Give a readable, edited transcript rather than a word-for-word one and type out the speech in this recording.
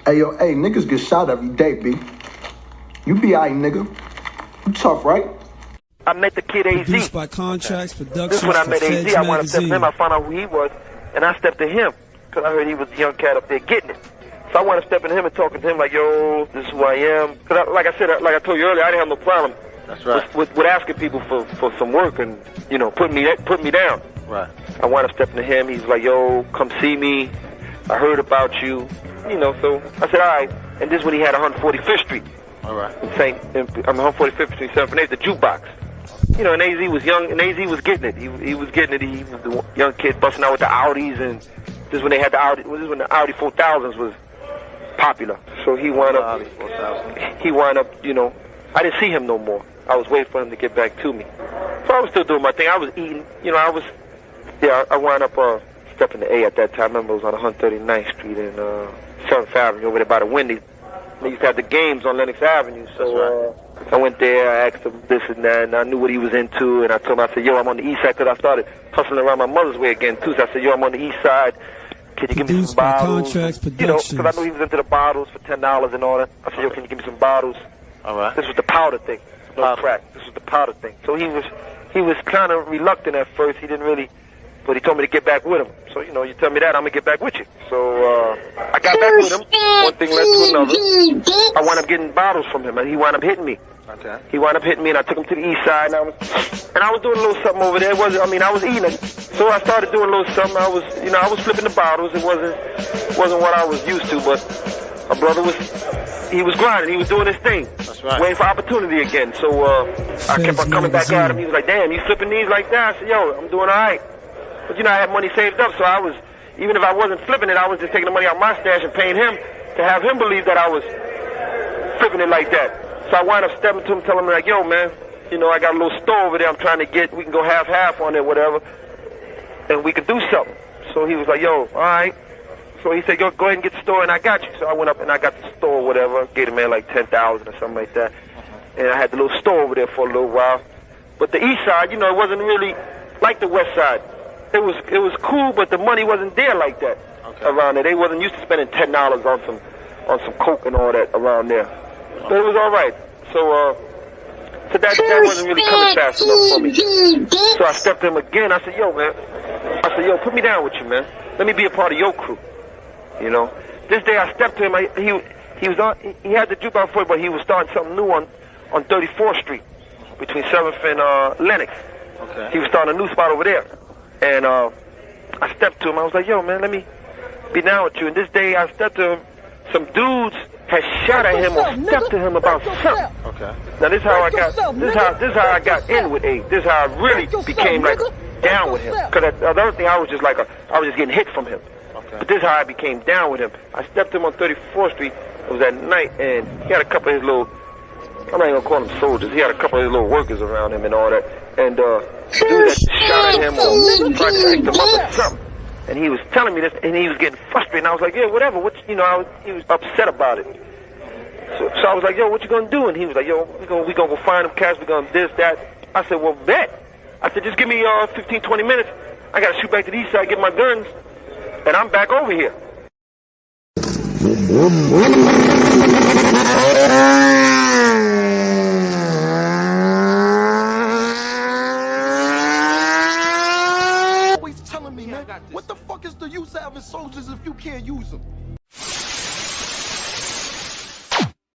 Hey, yo, hey, niggas get shot every day, B. You be aight, nigga. You tough, right? I met the kid AZ. Produced by Contracts Productions. This is when I met AZ. I wanted to step to Magazine. him. I found out who he was, and I stepped to him because I heard he was a young cat up there getting it. So I wanted to step in him and talking to him like, yo, this is who I am. Because like I said, like I told you earlier, I didn't have no problem. That's right. With asking people for some work and, you know, put me down. Right. I wound up stepping to him. He's like, yo, come see me. I heard about you. You know, so I said, all right. And this is when he had 145th Street. All right. I'm 145th Street, 7th and 8th, the jukebox. You know, and AZ was young, and AZ was getting it. He was getting it. He was the young kid busting out with the Audis, and this is when they had the Audi. This is when the Audi 4000s was popular. So he wound up. He wound up. You know, I didn't see him no more. I was waiting for him to get back to me. So I was still doing my thing. I was eating. You know, I was. Yeah, I wound up stepping to A at that time. I remember it was on 139th Street and 7th Avenue over there by the Wendy's. They used to have the games on Lenox Avenue. So I went there, I asked him this and that, and I knew what he was into. And I told him, I said, yo, I'm on the east side, because I started hustling around my mother's way again, too. So I said, yo, I'm on the east side. Can you give me some bottles? You know, because I knew he was into the bottles for $10 and all that. I said, yo, can you give me some bottles? All right. This was the powder thing. No crack. This was the powder thing. So he was kind of reluctant at first. He didn't really, but he told me to get back with him. So, you know, you tell me that, I'm going to get back with you. So I got back with him. One thing led to another. I wound up getting bottles from him, and he wound up hitting me. Okay. He wound up hitting me, and I took him to the east side, and I was doing a little something over there. I was eating it. So I started doing a little something. I was flipping the bottles. It wasn't what I was used to, but my brother he was grinding. He was doing his thing. That's right. Waiting for opportunity again. So I kept on coming back at him. He was like, damn, you flipping these like that? I said, yo, I'm doing all right. But, you know, I had money saved up, so I was, even if I wasn't flipping it, I was just taking the money out my stash and paying him to have him believe that I was flipping it like that. So I wound up stepping to him, telling him, like, yo, man, you know, I got a little store over there I'm trying to get. We can go half-half on it, whatever, and we can do something. So he was like, yo, all right. So he said, go ahead and get the store, and I got you. So I went up and I got the store, whatever, gave the man like $10,000 or something like that. And I had the little store over there for a little while. But the east side, you know, it wasn't really like the west side. It was cool, but the money wasn't there like that around there. They wasn't used to spending $10 on some coke and all that around there. But it was all right. So that wasn't really coming fast enough for me. So I stepped to him again. I said, yo, man. I said, yo, put me down with you, man. Let me be a part of your crew. You know. This day I stepped to him. He had the jukebox for it, but he was starting something new on 34th Street between 7th and Lenox. Okay. He was starting a new spot over there. And I stepped to him. I was like, yo, man, let me be down with you. And this day I stepped to him. Some dudes had shot at him or stepped to him about something. Okay. Now this is how I got in with A. This is how I really became like down with him. Because the other thing I was just getting hit from him. Okay. But this is how I became down with him. I stepped to him on 34th Street. It was at night, and he had a couple of his little, I'm not even gonna call them soldiers. He had a couple of his little workers around him and all that. And dude that shot at him or tried to pick him up or something. And he was telling me this, and he was getting frustrated. And I was like, yeah, whatever. He was upset about it. So I was like, yo, what you gonna do? And he was like, yo, we gonna go find them cats. We gonna this, that. I said, well, bet. I said, just give me 15, 20 minutes. I gotta shoot back to the east side, get my guns, and I'm back over here. What the fuck is the use of having soldiers if you can't use them?